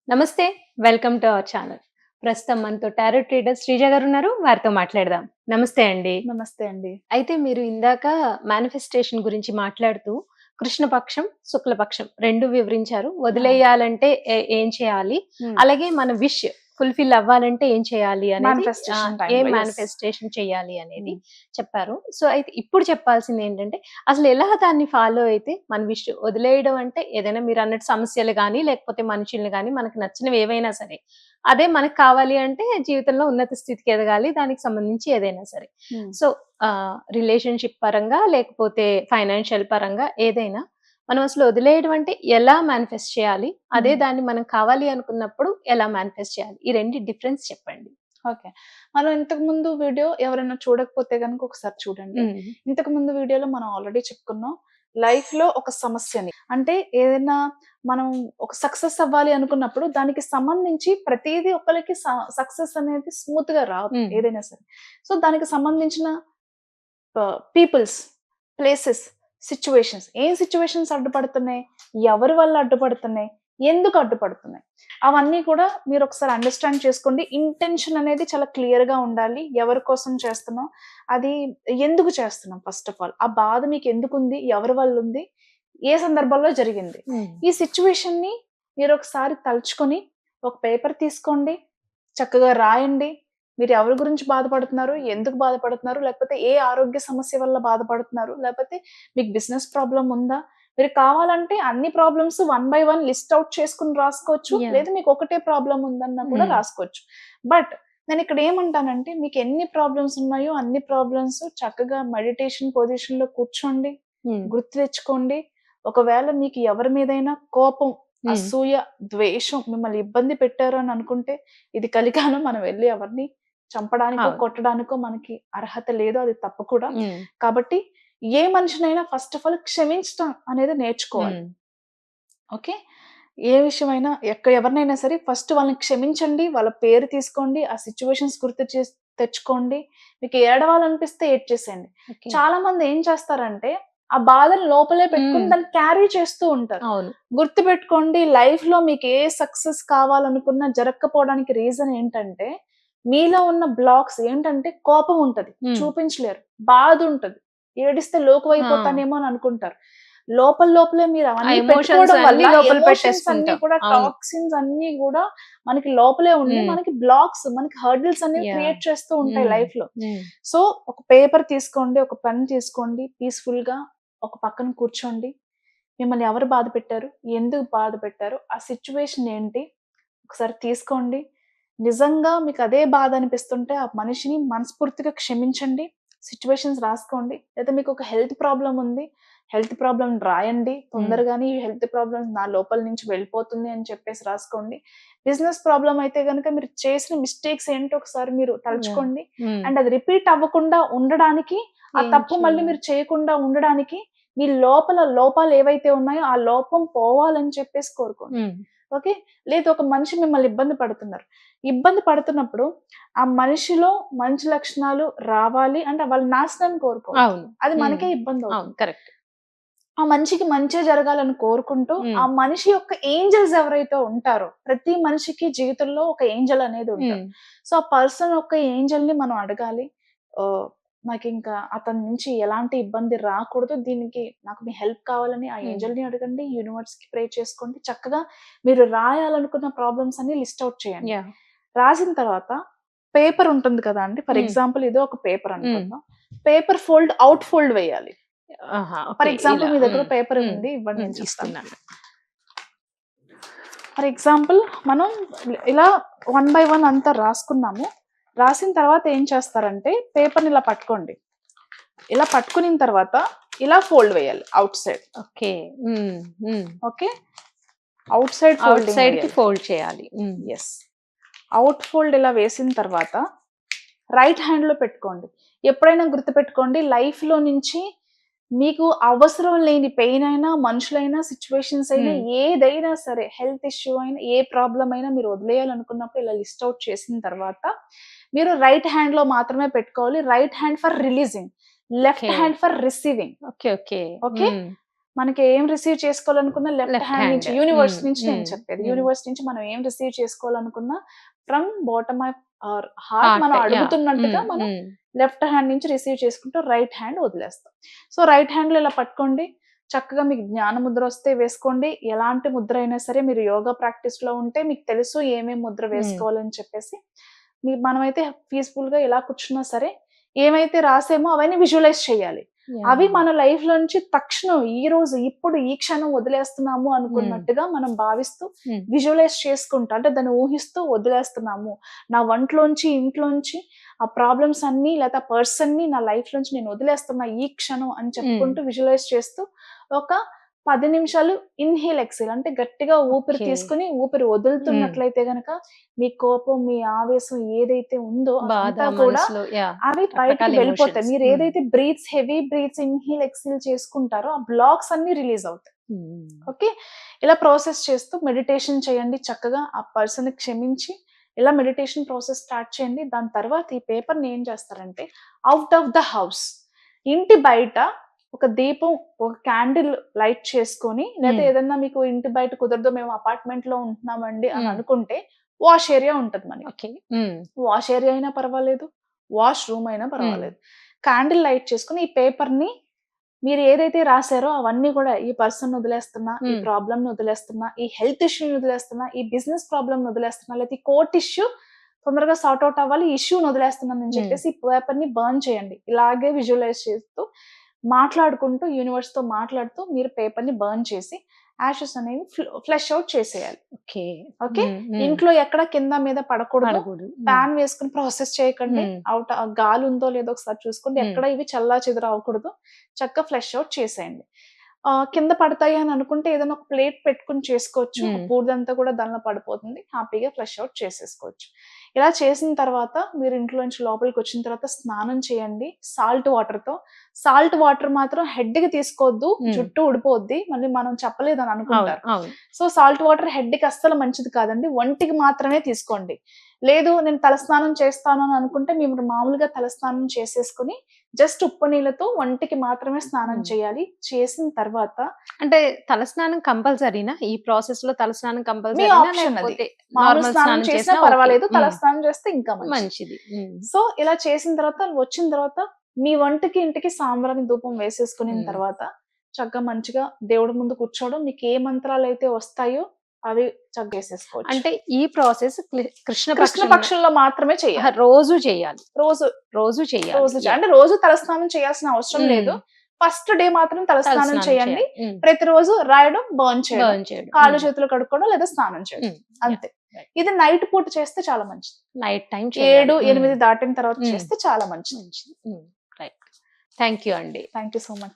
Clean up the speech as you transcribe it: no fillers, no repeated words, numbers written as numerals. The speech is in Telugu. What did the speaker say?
నమస్తే. Welcome to our channel. ప్రస్తుతం మనతో టారో ట్రేడర్ శ్రీజ గారున్నారు. వారితో మాట్లాడదాం. నమస్తే అండి. నమస్తే అండి. అయితే మీరు ఇందాక మేనిఫెస్టేషన్ గురించి మాట్లాడుతూ కృష్ణపక్షం, శుక్లపక్షం 2 వివరించారు. వదిలేయాలంటే ఏం చేయాలి? హ్మ్. అలాగే మన విష్ ఫుల్‌ఫిల్ అవ్వాలంటే ఏం చేయాలి అనేది మానిఫెస్టేషన్ ఏం టైమ్‌లో. యెస్. మేనిఫెస్టేషన్ చేయాలి అనేది హ్మ్. చెప్పారు. సో, అయితే ఇప్పుడు చెప్పాల్సిందేంటంటే అసలు ఎలా దాన్ని ఫాలో అయితే మన విష్ వదిలేయడం అంటే ఏదైనా మీరన్నట్టు సమస్యలు గాని, లేకపోతే మనుషుల్ని గాని మనకు నచ్చినవి ఏవైనా సరే. అదే మనకు కావాలి అంటే జీవితంలో ఉన్నత స్థితికి ఎదగాలి. దానికి సంబంధించి ఏదైనా సరే. హ్మ్. సో, రిలేషన్‌షిప్ పరంగా లేకపోతే ఫైనాన్షియల్ పరంగా ఏదైనా మనం అసలు వదిలేయడం అంటే ఎలా మేనిఫెస్ట్ చేయాలి? అదే హ్మ్. దాన్ని మనం కావాలి అనుకున్నప్పుడు ఎలా మేనిఫెస్ట్ చేయాలి? ఈ రెండి డిఫరెన్స్ చెప్పండి. ఓకే. మనం ఇంతకుముందు వీడియో ఎవరైనా చూడకపోతే గనుక ఒకసారి చూడండి. హ్మ్. ఇంతకుముందు వీడియోలో మనం ఆల్రెడీ చెప్పుకున్నాం. లైఫ్‌లో ఒక సమస్యని అంటే ఏదైనా మనం ఒక సక్సెస్ అవ్వాలి అనుకున్నప్పుడు దానికి సంబంధించి ప్రతీదీ ఒకళ్ళకి సక్సెస్ అనేది స్మూత్‌గా రాదు హ్మ్. ఏదైనా సరే. సో, దానికి సంబంధించిన పీపుల్స్, ప్లేసెస్, సిట్యుయేషన్స్. ఏం సిట్యుయేషన్స్ అడ్డుపడుతున్నాయి? ఎవరి వల్ల అడ్డుపడుతున్నాయి? ఎందుకు అడ్డుపడుతున్నాయి? అవన్నీ కూడా మీరొకసారి అండర్‌స్టాండ్ చేసుకోండి. ఇంటెన్షన్ అనేది చాలా క్లియర్‌గా ఉండాలి. ఎవరి కోసం చేస్తున్నాం? అది ఎందుకు చేస్తున్నాం ఫస్ట్ ఆఫ్ ఆల్. ఆ బాధ మీకెందుకుంది? ఎవరి వల్లుంది? ఏ సందర్భంలో జరిగింది? హ్మ్. ఈ సిట్యుయేషన్‌ని మీరొకసారి తలుచుకొని ఒక పేపర్ తీసుకోండి. చక్కగా రాయండి. మీరు ఎవరి గురించి బాధపడుతున్నారు? ఎందుకు బాధపడుతున్నారు? లేకపోతే ఏ ఆరోగ్య సమస్య వల్ల బాధపడుతున్నారు? లేకపోతే మీకు బిజినెస్ ప్రాబ్లమ్ ఉందా? మీరు కావాలంటే అన్ని problems one by one list out చేసుకొని రాసుకోవచ్చు. యాహ్! లేదా మీకు ఒకటే ప్రాబ్లమ్ ఉందన్నా కూడా హ్మ్. రాసుకోవచ్చు. బట్ నేనిక్కడ ఏమంటానంటే మీకు ఎన్ని ప్రాబ్లమ్స్ ఉన్నాయో అన్ని ప్రాబ్లమ్స్ చక్కగా మెడిటేషన్ పొజిషన్‌లో కూర్చోండి. హ్మ్. గుర్తు తెచ్చుకోండి. ఒకవేళ మీకు ఎవరి మీదైనా కోపం, హ్మ్. అసూయ, ద్వేషం మిమ్మల్ని ఇబ్బంది పెట్టారు అని అనుకుంటే ఇది కలికాలం. మనం వెళ్లి ఎవరిని చంపడానికో, అవును. కొట్టడానికో మనకి అర్హత లేదు. అది తప్పు కూడా. హ్మ్. కాబట్టి ఏ మనిషినైనా ఫస్ట్ ఆఫ్ ఆల్ క్షమించటం అనేది నేర్చుకోవాలి. హ్మ్. ఓకే. ఏ విషయమైనా ఎవరినైనా సరే ఫస్ట్ వాళ్ళని క్షమించండి. వాళ్ళ పేరు తీసుకోండి. ఆ సిట్యుయేషన్స్ గుర్తు తెచ్చుకోండి. మీకు ఏడవాలనిపిస్తే ఏడ్చేసేయండి. ఓకే. చాలా మంది ఏం చేస్తారంటే, ఆ బాధను లోపలే పెట్టుకొని హ్మ్. దాన్ని క్యారీ చేస్తూ ఉంటారు. అవును. గుర్తుపెట్టుకోండి, లైఫ్‌లో మీకు ఏ సక్సెస్ కావాలనుకున్నా జరగకపోవడానికి రీజన్ ఏంటంటే, మీలో ఉన్న బ్లాక్స్ ఏంటంటే కోపం ఉంటది. హ్మ్. చూపించలేరు. బాధుంటది. ఏడిస్తే ఆ! లోకువైపోతానేమో అని అనుకుంటారు. లోపలే మీరు ఆ అవన్నీ ఎమోషన్స్ పెట్టుకోవడం అన్నీ వల్ల లోపల ఎమోషన్స్ అన్నీ పెట్టేసుకుంటాం. కూడా అవును. టాక్సిన్స్ అన్నీ గూడా మనకి లోపలే ఉండి హ్మ్. మనకి బ్లాక్స్, మనకి హర్డిల్స్ అనేవి యాహ్! క్రియేట్ చేస్తూ ఉంటాయి హ్మ్. లైఫ్‌లో. హ్మ్. సో, ఒక పేపర్ తీసుకోండి, ఒక పెన్ తీసుకోండి, పీస్‌ఫుల్‌గా ఒక పక్కన కూర్చోండి. మిమ్మల్ని ఎవరు బాధ పెట్టారు? ఎందుకు బాధ పెట్టారు? ఆ సిట్యుయేషన్ ఏంటి? ఒకసారి తీసుకోండి. నిజంగా మీకు అదే బాధ అనిపిస్తుంటే ఆ మనిషిని మనస్ఫూర్తిగా క్షమించండి. సిట్యుయేషన్స్ రాసుకోండి. లేదా మీకు ఒక హెల్త్ ప్రాబ్లమ్ ఉంది. హెల్త్ ప్రాబ్లమ్ రాయండి. హ్మ్. తొందరగానే ఈ హెల్త్ ప్రాబ్లమ్ నా లోపల నుంచి వెళ్ళిపోతుంది అని చెప్పేసి రాసుకోండి. బిజినెస్ ప్రాబ్లమ్ అయితే గనుక మీరు చేసిన మిస్టేక్స్ ఏంటో ఒకసారి మీరు యాహ్! తలుచుకోండి. హ్మ్. అండ్ అది రిపీట్ అవ్వకుండా ఉండడానికి, ఆ ఏం తప్పు మళ్ళీ చేయాలి? మీరు చేయకుండా ఉండడానికి మీ లోపల లోపాలు ఏవైతే ఉన్నాయో ఆ లోపం పోవాలని చెప్పేసి కోరుకోండి. హ్మ్. ఓకే. లేదు ఒక మనిషి మిమ్మల్ని ఇబ్బంది పడుతున్నారు. ఇబ్బంది పడుతున్నప్పుడు ఆ మనిషిలో మంచి లక్షణాలు రావాలి అంటే వాళ్ళ నాశనాన్ని కోరుకోవద్దు. అవును. అది హ్మ్. మనకే అవును. ఇబ్బందవుతుంది. కరెక్ట్. ఆ మనిషికి మంచే జరగాలని కోరుకుంటూ, హ్మ్. ఆ మనిషి యొక్క ఏంజెల్స్ ఎవరైతే ఉంటారో, ప్రతి మనిషికి జీవితంలో ఒక ఏంజెల్ అనేది ఉంటారు. హ్మ్. సో, ఆ పర్సన్ యొక్క ఏంజెల్‌ని మనం అడగాలి. నాకింకా అతని నుంచి ఎలాంటి ఇబ్బంది రాకూడదు. దీనికి నాకు మీ హెల్ప్ కావాలని ఆ హ్మ్. ఏంజెల్‌ని అడగండి. యూనివర్స్‌కి ప్రే చేసుకోండి. చక్కగా మీరు రాయాలనుకున్న ప్రాబ్లమ్స్ అన్ని లిస్ట్ ఔట్ చేయండి. యాహ్! రాసిన తర్వాత పేపర్ ఉంటుంది కదా అండి. ఫర్ హ్మ్. ఎగ్జాంపుల్ ఇదో ఒక పేపర్ హ్మ్. అనుకుందాం. పేపర్ అవుట్ ఫోల్డ్ వేయాలి. ఆహా! For okay. ఎగ్జాంపుల్ ఇలా. మీ దగ్గర హ్మ్. పేపర్ హ్మ్. ఉంది. ఇవ్వండి హ్మ్. నేను చెప్తాను. ఇస్తున్నాను. ఫర్ ఎగ్జాంపుల్ మనం ఇలా వన్ బై వన్ అంతా రాసుకున్నాము. రాసిన తర్వాత ఏం చేస్తారంటే పేపర్‌ని ఇలా పట్టుకోండి. ఇలా పట్టుకునిన తర్వాత ఇలా ఫోల్డ్ వేయాలి ఔట్ సైడ్. ఓకే. హ్మ్. హ్మ్. Okay. Out side out folding సైడ్‌కి వేయాలి. ఫోల్డ్ చేయాలి. హ్మ్. యెస్. ఔట్ ఫోల్డ్ ఇలా వేసిన తర్వాత రైట్ హ్యాండ్‌లో పెట్టుకోండి. ఎప్పుడైనా గుర్తుపెట్టుకోండి లైఫ్‌లో నుంచి మీకు అవసరం లేని పెయిన్ అయినా, మనుషులైనా, సిట్యుయేషన్స్ అయినా హ్మ్. ఏదైనా సరే హెల్త్ ఇష్యూ అయినా, ఏ ప్రాబ్లమ్ అయినా మీరు వదిలేయాలనుకున్నప్పుడు ఇలా లిస్ట్ ఔట్ చేసిన తర్వాత మీరు రైట్ హ్యాండ్‌లో మాత్రమే పెట్టుకోవాలి. Right hand for releasing. Left okay. Hand for receiving. Okay. Okay. Okay. Hmm. మనకి ఏం రిసీవ్ చేసుకోవాలనుకున్నా లెఫ్ట్ Left హ్యాండ్ hand. నుంచి, యూనివర్స్ Mm, నుంచి నేను mm, చెప్పేది, mm. యూనివర్స్ నుంచి మనం ఏం రిసీవ్ చేసుకోవాలనుకున్నా from bottom of our heart Heart, మనం yeah. అడుగుతున్నట్టుగా Mm, మనం mm. లెఫ్ట్ హ్యాండ్ నుంచి రిసీవ్ చేసుకుంటూ రైట్ హ్యాండ్ వదిలేస్తాం. సో రైట్ హ్యాండ్ లో ఇలా పట్టుకోండి, చక్కగా మీకు జ్ఞాన ముద్ర వస్తే వేసుకోండి. ఎలాంటి ముద్ర అయినా సరే, మీరు యోగా ప్రాక్టీస్ లో ఉంటే మీకు తెలుసు ఏమేమి ముద్ర వేసుకోవాలని చెప్పేసి. మనమైతే పీస్ఫుల్ గా ఎలా కూర్చున్నా సరే, ఏమైతే రాసేమో అవన్నీ విజువలైజ్ చేయాలి. Yeah. అవి మన లైఫ్ లో నుంచి తక్షణం ఈ రోజు ఇప్పుడు ఈ క్షణం వదిలేస్తున్నాము అనుకున్నట్టుగా మనం భావిస్తూ Mm. విజువలైజ్ చేసుకుంటూ, అంటే దాన్ని ఊహిస్తూ వదిలేస్తున్నాము. నా వంటలోంచి ఇంట్లోంచి ఆ ప్రాబ్లమ్స్ అన్ని లేదా పర్సన్ ని నా లైఫ్ నుంచి నేను వదిలేస్తున్నా ఈ క్షణం అని చెప్పుకుంటూ విజువలైజ్ చేస్తూ ఒక 10 నిమిషాలు ఇన్హేల్ ఎక్సేల్, అంటే గట్టిగా ఊపిరి Okay. తీసుకుని ఊపిరి వదులుతున్నట్లయితే గనక మీ కోపం, మీ ఆవేశం ఏదైతే ఉందో బాధ అదంతా కూడా మనసులో, yeah. అవి బయటకు రకరకాల వెళ్ళిపోతాయి. emotions. మీరు ఏదైతే breaths, heavy breaths, inhale exhale చేసుకుంటారో ఆ బ్లాక్స్ అన్ని రిలీజ్ అవుతాయి. Mm. ఓకే, ఇలా ప్రాసెస్ చేస్తూ మెడిటేషన్ చేయండి. చక్కగా ఆ పర్సన్ క్షమించి ఇలా మెడిటేషన్ ప్రాసెస్ స్టార్ట్ చేయండి. దాని తర్వాత ఈ పేపర్ ని ఏం చేస్తారంటే, అవుట్ ఆఫ్ ద హౌస్, ఇంటి బయట ఒక దీపం, ఒక క్యాండిల్ లైట్ చేసుకొని, లేదా ఏదన్నా మీకు ఇంటి బయట కుదరదు, మేము అపార్ట్మెంట్ లో ఉంటున్నామండి అని అనుకుంటే, వాష్ ఏరియా ఉంటది మనకి. Okay. వాష్ ఏరియా అయినా పర్వాలేదు, వాష్ రూమ్ అయినా పర్వాలేదు, క్యాండిల్ లైట్ చేసుకుని ఈ పేపర్ ని మీరు ఏదైతే రాశారో అవన్నీ కూడా, ఈ పర్సన్ వదిలేస్తున్నా, ఈ ప్రాబ్లమ్ ని వదిలేస్తున్నా, ఈ హెల్త్ ఇష్యూని వదిలేస్తున్నా, ఈ బిజినెస్ ప్రాబ్లమ్ వదిలేస్తున్నా, లేదా ఈ కోర్ట్ ఇష్యూ తొందరగా సార్ట్ అవుట్ అవ్వాలి, ఈ ఇష్యూని వదిలేస్తున్నాను అని చెప్పేసి ఈ పేపర్ ని బర్న్ చేయండి. ఇలాగే విజువలైజ్ చేస్తూ మాట్లాడుకుంటూ, యూనివర్స్ తో మాట్లాడుతూ మీరు పేపర్ ని బర్న్ చేసి యాషెస్ అనేవి ఫ్లష్ అవుట్ చేసేయాలి. Okay. ఓకే, ఇంట్లో ఎక్కడ కింద మీద పడకూడదు. ప్యాన్ వేసుకుని ప్రాసెస్ చేయకండి. అవుట్ గాలి ఉందో లేదో ఒకసారి చూసుకోండి. ఎక్కడ ఇవి చల్లా చెదురు అవ్వకూడదు. చక్కగా ఫ్లష్ అవుట్ చేసేయండి. కింద పడతాయి అని అనుకుంటే ఏదైనా ఒక ప్లేట్ పెట్టుకుని చేసుకోవచ్చు. బూడిదంతా కూడా దానిలో పడిపోతుంది. హ్యాపీగా ఫ్లష్ అవుట్ చేసేసుకోవచ్చు. ఇలా చేసిన తర్వాత మీరు ఇంట్లో నుంచి లోపలికి వచ్చిన తర్వాత స్నానం చేయండి సాల్ట్ వాటర్ తో. సాల్ట్ వాటర్ మాత్రం హెడ్ కి తీసుకోవద్దు, జుట్టు ఊడిపోద్ది, మళ్ళీ మనం చెప్పలేదు అని అనుకుంటారు. సో సాల్ట్ వాటర్ హెడ్ కి అస్సలు మంచిది కాదండి, ఒంటికి మాత్రమే తీసుకోండి. లేదు నేను తలస్నానం చేస్తాను అని అనుకుంటే మీరు మామూలుగా తలస్నానం చేసేసుకుని జస్ట్ ఉప్పు నీళ్ళతో ఒంటికి మాత్రమే స్నానం చేయాలి. చేసిన తర్వాత అంటే తలస్నానం కంపల్సరీనా ఈ ప్రాసెస్ లో? తలస్నానం మీ కంపల్సరీనా ఆప్షన్ అది. లేకపోతే మామూలు నార్మల్ స్నానం స్నానం చేసినా చేసినా పర్వాలేదు, okay. తలస్నానం చేస్తే ఇంకా మంచిది. సో ఇలా చేసిన తర్వాత వచ్చిన తర్వాత మీ వంటకి ఇంటికి సాంబ్రాణి ధూపం వేసేసుకున్న తర్వాత చక్కగా మంచిగా దేవుడి ముందు కూర్చోవడం. మీకు ఏ మంత్రాలు అయితే వస్తాయో అవి చక్కగా వేసేసుకోవచ్చు. అంటే ఈ ప్రాసెస్ కృష్ణ కృష్ణ పక్షంలో మాత్రమే చేయాలి. రోజు చేయాలి, రోజు రోజు చేయాలి. రోజు అంటే రోజు తలస్నానం చేయాల్సిన అవసరం లేదు. ఫస్ట్ డే మాత్రం తలస్నానం చేయండి. ప్రతిరోజు రాయడం, బర్న్ చేయడం, కాళ్ళు చేతులు కడుక్కోవడం లేదా స్నానం చేయడం, అంతే. ఇది నైట్ పూట చేస్తే చాలా మంచిది. నైట్ టైం 7-8 దాటిన తర్వాత చేస్తే చాలా మంచిది. రైట్. థ్యాంక్ యూ అండి. Thank you so much.